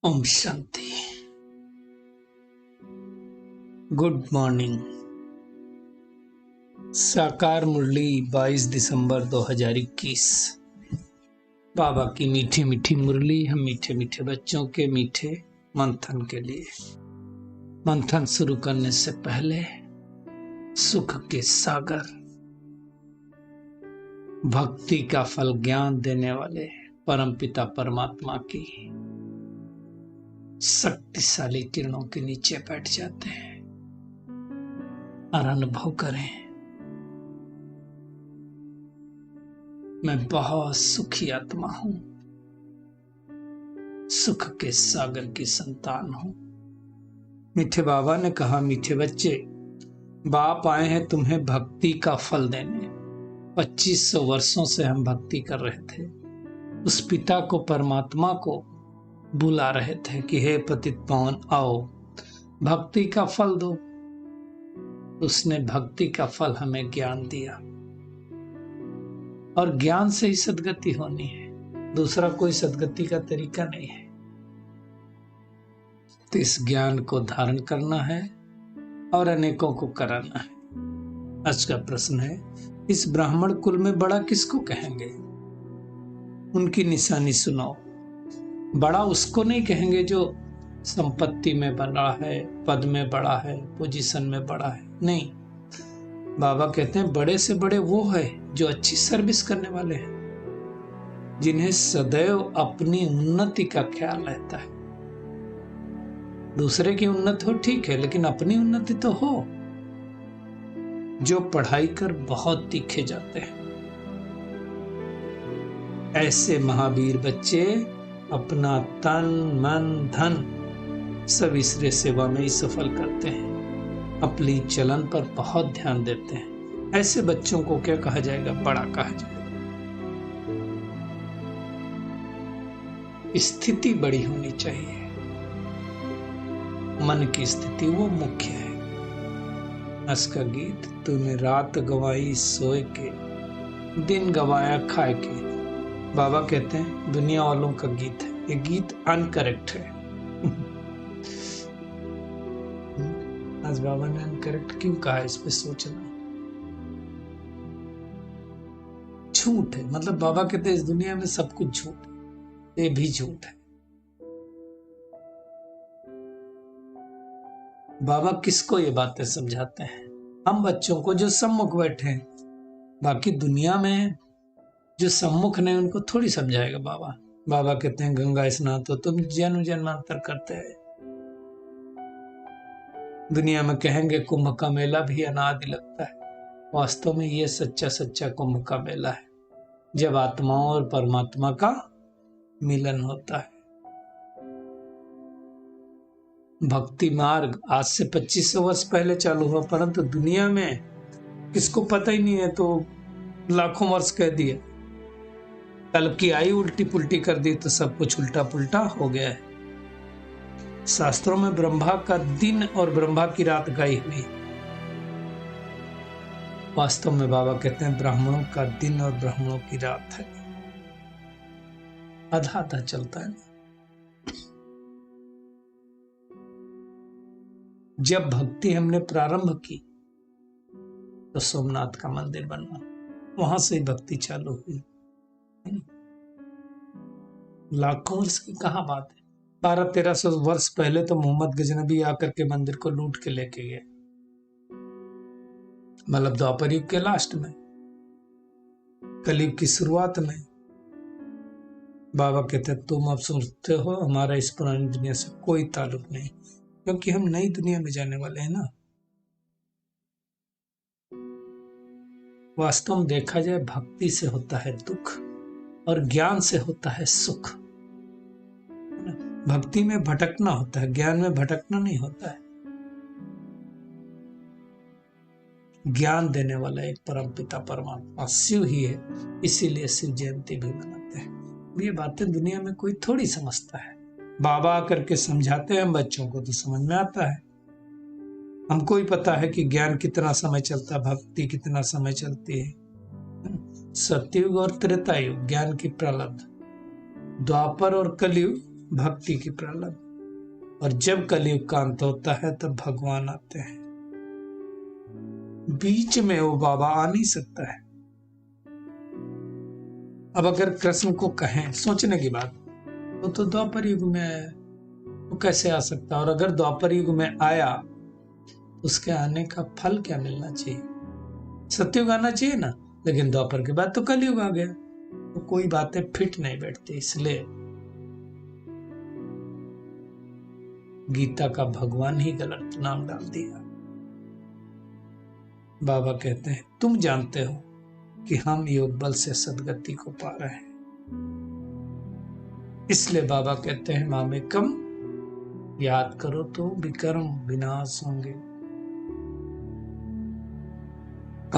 Om Shanti. Good morning. साकार मुरली 22 दिसंबर 2021। बाबा की मीठी मीठी मुरली हम मीठे मीठे बच्चों के मीठे मंथन के लिए। मंथन शुरू करने से पहले सुख के सागर, भक्ति का फल ज्ञान देने वाले परमपिता परमात्मा की शक्तिशाली किरणों के नीचे बैठ जाते हैं और अनुभव करें, मैं बहुत सुखी आत्मा हूं, सुख के सागर की संतान हूं। मीठे बाबा ने कहा, मीठे बच्चे, बाप आए हैं तुम्हें भक्ति का फल देने। 2500 वर्षों से हम भक्ति कर रहे थे, उस पिता को, परमात्मा को बुला रहे थे कि हे पतित पावन आओ भक्ति का फल दो। उसने भक्ति का फल हमें ज्ञान दिया और ज्ञान से ही सद्गति होनी है, दूसरा कोई सद्गति का तरीका नहीं है। तो इस ज्ञान को धारण करना है और अनेकों को कराना है। आज का प्रश्न है, इस ब्राह्मण कुल में बड़ा किसको कहेंगे? उनकी निशानी सुनाओ। बड़ा उसको नहीं कहेंगे जो संपत्ति में बड़ा है, पद में बड़ा है, पोजीशन में बड़ा है, नहीं। बाबा कहते हैं बड़े से बड़े वो है जो अच्छी सर्विस करने वाले हैं, जिन्हें सदैव अपनी उन्नति का ख्याल रहता है। दूसरे की उन्नति हो ठीक है, लेकिन अपनी उन्नति तो हो। जो पढ़ाई कर बहुत तीखे जाते हैं, ऐसे महावीर बच्चे अपना तन मन धन सब ईश्वरीय सेवा में ही सफल करते हैं, अपनी चलन पर बहुत ध्यान देते हैं। ऐसे बच्चों को क्या कहा जाएगा? बड़ा कहा जाएगा। स्थिति बड़ी होनी चाहिए, मन की स्थिति वो मुख्य है। आज का गीत, तूने रात गवाई सोए के, दिन गवाया खाए के। बाबा कहते हैं दुनिया वालों का गीत है, ये गीत अनकरेक्ट है। आज बाबा ने अनकरेक्ट क्यों कहा, इस पे सोचना। झूठ है, मतलब बाबा कहते हैं इस दुनिया में सब कुछ झूठ है, ये भी झूठ है। बाबा किसको ये बातें समझाते हैं? हम बच्चों को जो सम्मुख बैठे हैं। बाकी दुनिया में जो सम्मुख नहीं उनको थोड़ी समझाएगा बाबा। बाबा कहते हैं गंगा स्नान तो तुम जन्म जन्मांतर करते हैं। दुनिया में कहेंगे कुंभ का मेला भी अनादि लगता है, वास्तव में ये सच्चा सच्चा कुंभ का मेला है, जब आत्माओं और परमात्मा का मिलन होता है। भक्ति मार्ग आज से 2500 वर्ष पहले चालू हुआ, परंतु दुनिया में किसको पता ही नहीं है, तो लाखों वर्ष कह दिए। कल की आई उल्टी पुल्टी कर दी तो सब कुछ उल्टा पुल्टा हो गया है। शास्त्रों में ब्रह्मा का दिन और ब्रह्मा की रात गाई हुई। वास्तव में बाबा कहते हैं ब्राह्मणों का दिन और ब्राह्मणों की रात है, आधा आधा चलता है। जब भक्ति हमने प्रारंभ की तो सोमनाथ का मंदिर बना, वहां से भक्ति चालू हुई। लाखों वर्ष की कहां बात है, 1200-1300 वर्ष पहले तो मोहम्मद गजनबी आकर के मंदिर को लूट के लेके गए, मतलब द्वापर युग के लास्ट में, कलयुग की शुरुआत में। बाबा कहते हैं तुम अब सोचते हो हमारा इस पुरानी दुनिया से कोई ताल्लुक नहीं, क्योंकि हम नई दुनिया में जाने वाले हैं ना। वास्तव में देखा जाए भक्ति से होता है दुख और ज्ञान से होता है सुख। भक्ति में भटकना होता है, ज्ञान में भटकना नहीं होता है। ज्ञान देने वाला एक परम पिता परमात्मा शिव ही है, इसीलिए शिव जयंती भी मनाते हैं। ये बातें दुनिया में कोई थोड़ी समझता है। बाबा आकर के समझाते हैं हम बच्चों को तो समझ में आता है। हमको ही पता है कि ज्ञान कितना समय चलता है, भक्ति कितना समय चलती है। सतयुग और त्रेता युग ज्ञान की प्रलब्ध, द्वापर और कलयुग भक्ति की प्रलब्ध। और जब कलयुग का अंत होता है तब भगवान आते हैं। बीच में वो बाबा आ नहीं सकता है। अब अगर कृष्ण को कहें, सोचने की बात, तो द्वापर युग में आया, तो कैसे आ सकता? और अगर द्वापर युग में आया, उसके आने का फल क्या मिलना चाहिए? सतयुग आना चाहिए ना। लेकिन द्वापर के बाद तो कलयुग आ गया, तो कोई बातें फिट नहीं बैठती। इसलिए गीता का भगवान ही गलत नाम डाल दिया। बाबा कहते हैं तुम जानते हो कि हम योग बल से सदगति को पा रहे हैं। इसलिए बाबा कहते हैं मामेकम, याद करो तो विकर्म विनाश होंगे।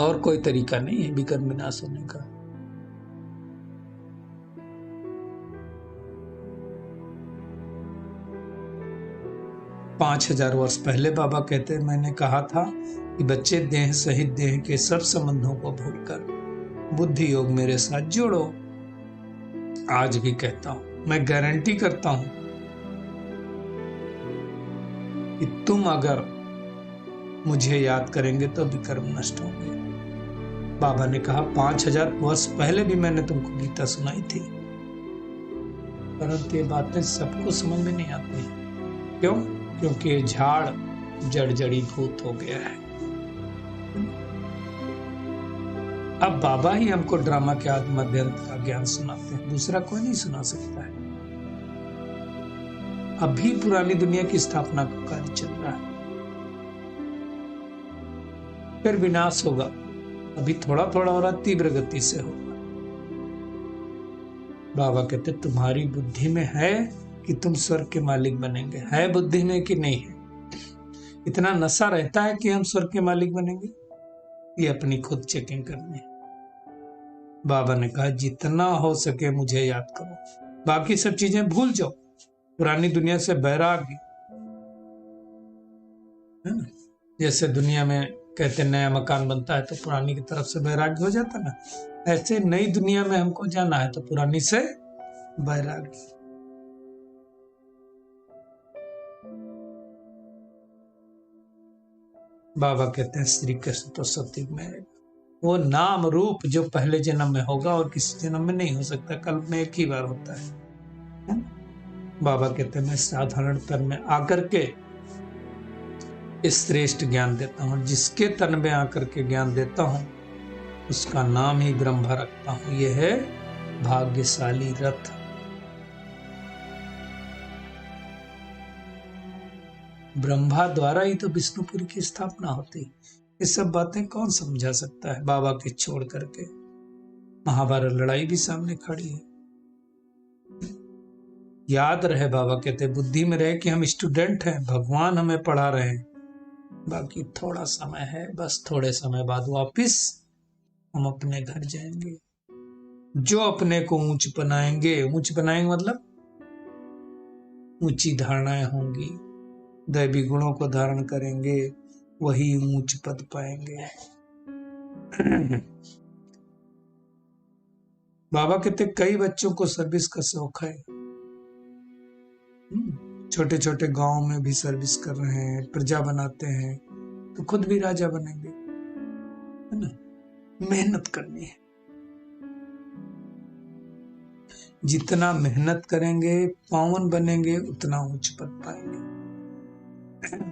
और कोई तरीका नहीं है विकर्म विनाश होने का। पांच 5000 वर्ष पहले बाबा कहते हैं, मैंने कहा था कि बच्चे देह सहित देह के सब संबंधों को भूलकर बुद्धि योग मेरे साथ जोड़ो। आज भी कहता हूं, मैं गारंटी करता हूं कि तुम अगर मुझे याद करेंगे तो विकर्म नष्ट होंगे। बाबा ने कहा 5000 वर्ष पहले भी मैंने तुमको गीता सुनाई थी, परंतु ये बातें सबको समझ में नहीं आती। क्यों? क्योंकि झाड़ जड़ जड़ीभूत हो गया है। अब बाबा ही हमको ड्रामा के आदि मध्यंत का ज्ञान सुनाते हैं, दूसरा कोई नहीं सुना सकता है। अभी पुरानी दुनिया की स्थापना का कार्य चल रहा है, फिर विनाश होगा। अभी थोड़ा थोड़ा हो रहा, तीव्र गति से होगा। बाबा कहते तुम्हारी बुद्धि में है कि तुम स्वर्ग के मालिक बनेंगे, है बुद्धि में कि नहीं है? इतना नशा रहता है कि हम स्वर्ग के मालिक बनेंगे? ये अपनी खुद चेकिंग करनी है। बाबा ने कहा जितना हो सके मुझे याद करो, बाकी सब चीजें भूल जाओ। पुरानी दुनिया से वैराग्य है ना। जैसे दुनिया में कहते नया मकान बनता है तो पुरानी की तरफ से वैराग्य हो जाता ना, ऐसे नई दुनिया में हमको जाना है तो पुरानी से वैराग्य। बाबा कहते हैं श्री कृष्ण तो सतयुग में आएगा। वो नाम रूप जो पहले जन्म में होगा और किसी जन्म में नहीं हो सकता, कल्प में एक ही बार होता है। बाबा कहते हैं मैं साधारण तन में आकर के इस श्रेष्ठ ज्ञान देता हूं, जिसके तन में आकर के ज्ञान देता हूं उसका नाम ही ब्रह्मा रखता हूं। यह है भाग्यशाली रथ। ब्रह्मा द्वारा ही तो विष्णुपुरी की स्थापना होती। ये सब बातें कौन समझा सकता है बाबा के छोड़ करके? महाभारत लड़ाई भी सामने खड़ी है। याद रहे बाबा कहते बुद्धि में रहे कि हम स्टूडेंट हैं, भगवान हमें पढ़ा रहे हैं। बाकी थोड़ा समय है, बस थोड़े समय बाद वापिस हम अपने घर जाएंगे। जो अपने को ऊंच बनाएंगे मतलब ऊंची धारणाएं होंगी, दैवी गुणों को धारण करेंगे, वही ऊंच पद पाएंगे। बाबा कहते कई बच्चों को सर्विस का शौक है, छोटे छोटे गांव में भी सर्विस कर रहे हैं, प्रजा बनाते हैं, तो खुद भी राजा बनेंगे, है ना। मेहनत करनी है, जितना मेहनत करेंगे पावन बनेंगे, उतना उच्च पद पाएंगे।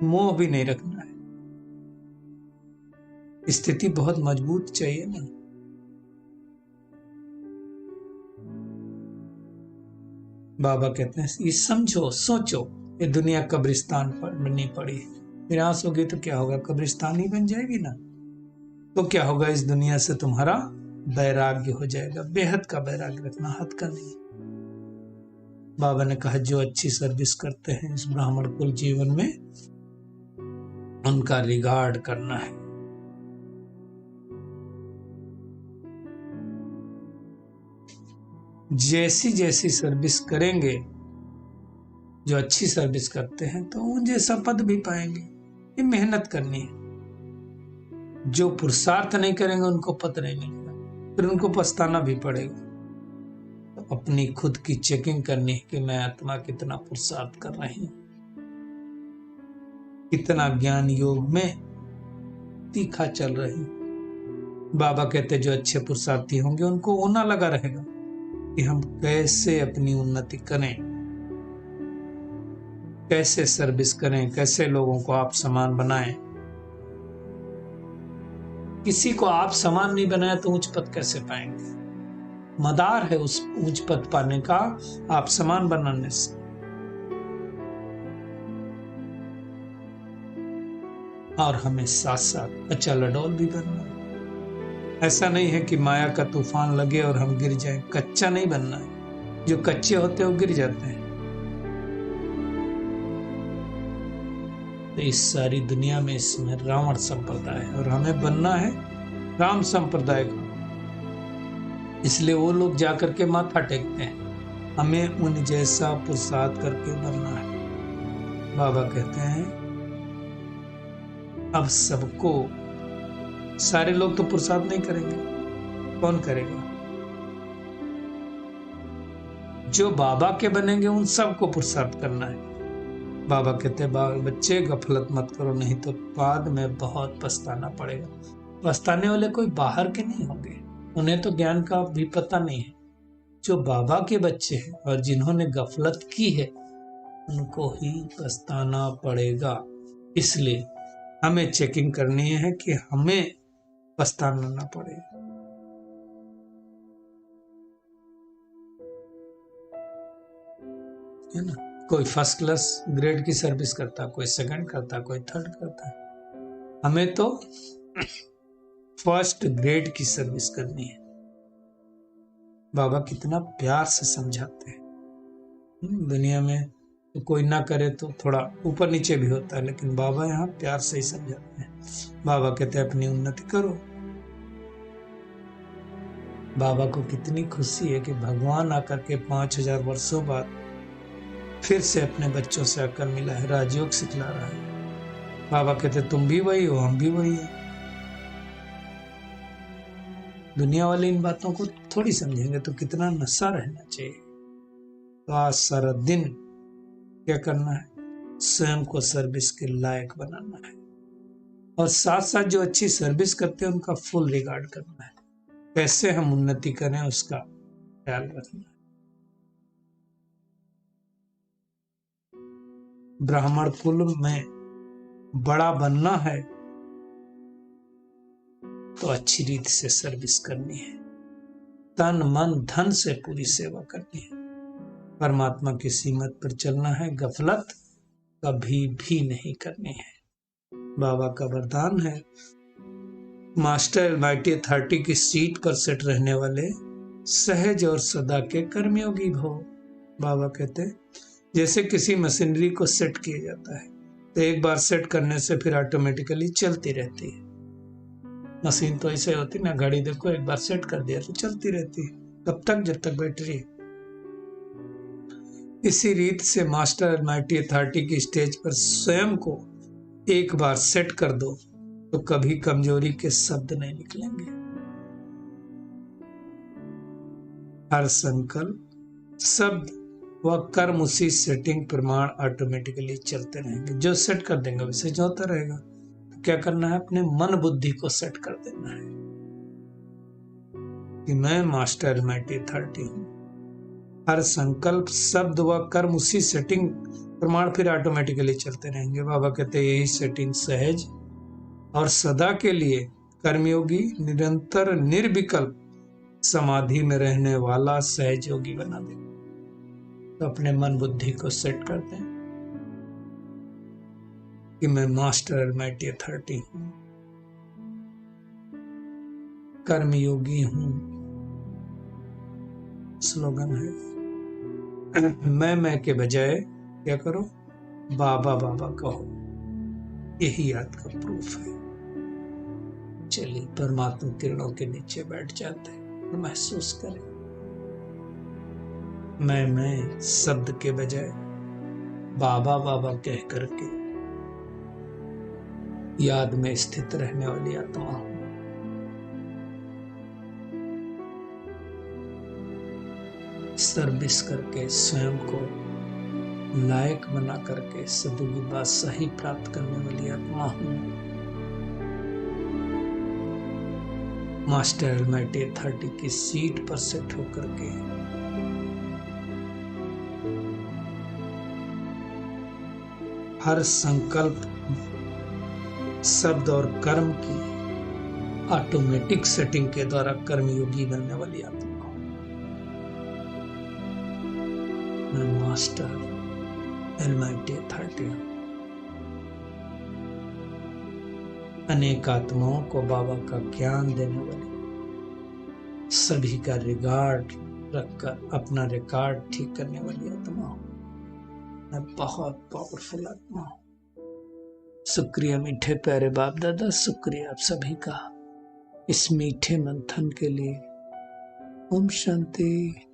मोह भी नहीं रखना है, स्थिति बहुत मजबूत चाहिए ना। बाबा कहते हैं ये समझो, सोचो, ये दुनिया कब्रिस्तान पर बनी पड़ी, विनाश होगी तो क्या होगा? कब्रिस्तान ही बन जाएगी ना। तो क्या होगा? इस दुनिया से तुम्हारा वैराग्य हो जाएगा। बेहद का वैराग्य रखना, हद का नहीं। बाबा ने कहा जो अच्छी सर्विस करते हैं इस ब्राह्मण कुल जीवन में, उनका रिगार्ड करना है। जैसी जैसी सर्विस करेंगे, जो अच्छी सर्विस करते हैं तो उन जैसा पद भी पाएंगे। ये मेहनत करनी है। जो पुरुषार्थ नहीं करेंगे उनको पद नहीं मिलेगा, फिर उनको पछताना भी पड़ेगा। तो अपनी खुद की चेकिंग करनी है कि मैं आत्मा कितना पुरुषार्थ कर रही हूं, कितना ज्ञान योग में तीखा चल रही हूं। बाबा कहते जो अच्छे पुरुषार्थी होंगे उनको होना लगा रहेगा कि हम कैसे अपनी उन्नति करें, कैसे सर्विस करें, कैसे लोगों को आप समान बनाएं। किसी को आप समान नहीं बनाया तो उच्च पद कैसे पाएंगे? मदार है उस उच्च पद पाने का आप समान बनाने से। और हमें साथ साथ अचल अडोल भी बनना है। ऐसा नहीं है कि माया का तूफान लगे और हम गिर जाएं। कच्चा नहीं बनना है। जो कच्चे होते हैं वो गिर जाते हैं। तो इस सारी दुनिया में इसमें रावण संप्रदाय है और हमें बनना है राम संप्रदाय का। इसलिए वो लोग जाकर के माथा टेकते हैं। हमें उन जैसा पुरुषार्थ करके बनना है। बाबा कहते हैं अब सबको, सारे लोग तो पुरुषार्थ नहीं करेंगे, कौन करेगा? जो बाबा के बनेंगे उन सबको पुरुषार्थ करना है। बाबा कहते हैं बच्चे गफलत मत करो, नहीं तो बाद में बहुत पछताना पड़ेगा। पछताने वाले कोई बाहर के नहीं होंगे, उन्हें तो ज्ञान का भी पता नहीं है। जो बाबा के बच्चे हैं और जिन्होंने गफलत की है उनको ही पछताना पड़ेगा। इसलिए हमें चेकिंग करनी है कि हमें पछताना ना पड़े। है ना? कोई फर्स्ट क्लास ग्रेड की सर्विस करता, कोई सेकंड करता, कोई थर्ड करता है। हमें तो फर्स्ट ग्रेड की सर्विस करनी है। बाबा कितना प्यार से समझाते हैं। दुनिया में तो कोई ना करे तो थोड़ा ऊपर नीचे भी होता है, लेकिन बाबा यहाँ प्यार से ही समझाते हैं। बाबा कहते हैं अपनी उन्नति करो। बाबा को कितनी खुशी है कि भगवान आकर के 5000 वर्षों बाद फिर से अपने बच्चों से आकर मिला है, राजयोग सिखला रहा है। बाबा कहते तुम भी वही हो, हम भी वही है। दुनिया वाले इन बातों को थोड़ी समझेंगे तो कितना नशा रहना चाहिए। तो आज सारा दिन क्या करना है? स्वयं को सर्विस के लायक बनाना है और साथ साथ जो अच्छी सर्विस करते हैं उनका फुल रिगार्ड करना है। कैसे हम उन्नति करें उसका ख्याल रखना है। ब्राह्मण कुल में बड़ा बनना है तो अच्छी रीति से सर्विस करनी है, तन मन धन से पूरी सेवा करनी है, परमात्मा की सीमत पर चलना है, गफलत कभी भी नहीं करनी है। बाबा का वरदान है मास्टर अलमाइटी अथॉरिटी की सीट पर सेट रहने वाले सहज और सदा के कर्मयोगी भव। बाबा कहते हैं जैसे किसी मशीनरी को सेट किया जाता है तो एक बार सेट करने से फिर ऑटोमेटिकली चलती रहती है। मशीन तो ऐसे होती ना, घड़ी देखो एक बार सेट कर दिया तो चलती रहती है, कब तक? जब तक बैटरी है। इसी रीत से मास्टर अलमाइटी अथॉरिटी की स्टेज पर स्वयं को एक बार सेट कर दो तो कभी कमजोरी के शब्द नहीं निकलेंगे। हर संकल्प शब्द व कर्म उसी सेटिंग प्रमाण ऑटोमेटिकली चलते रहेंगे। जो सेट कर देंगे वैसे जो होता रहेगा। तो क्या करना है? अपने मन बुद्धि को सेट कर देना है कि मैं मास्टर अलमाइटी अथॉरिटी हूं। हर संकल्प शब्द व कर्म उसी सेटिंग प्रमाण फिर ऑटोमेटिकली चलते रहेंगे। बाबा कहते हैं यही सेटिंग सहज और सदा के लिए कर्मयोगी निरंतर निर्विकल्प समाधि में रहने वाला सहज योगी बना दे। तो अपने मन बुद्धि को सेट कर दें कि मैं मास्टर अलमाइटी अथॉरिटी हूं, कर्मयोगी हूं। स्लोगन है मैं के बजाय क्या करो? बाबा बाबा कहो। यही याद का प्रूफ है। चलिए परमात्मा किरणों के नीचे बैठ जाते हैं और महसूस करें मैं शब्द के बजाय बाबा बाबा कह करके याद में स्थित रहने वाली आत्मा हूं। सर्विस करके स्वयं को लायक बना करके सदुगी बादशाही प्राप्त करने वाली आत्मा हूँ। मास्टर अलमाइटी अथॉरिटी की सीट पर सेट होकर के हर संकल्प, शब्द और कर्म की ऑटोमेटिक सेटिंग के द्वारा कर्मयोगी बनने वाली आत्मा हूँ। मैं मास्टर अलमाइटी अथॉरिटी हूँ। अनेक आत्माओं को बाबा का ज्ञान देने वाली, सभी का रिकॉर्ड रखकर अपना रिकॉर्ड ठीक करने वाली आत्मा हूँ। मैं बहुत पावरफुल आत्मा हूँ। शुक्रिया मीठे प्यारे बाप दादा, शुक्रिया आप सभी का इस मीठे मंथन के लिए। ओम शांति।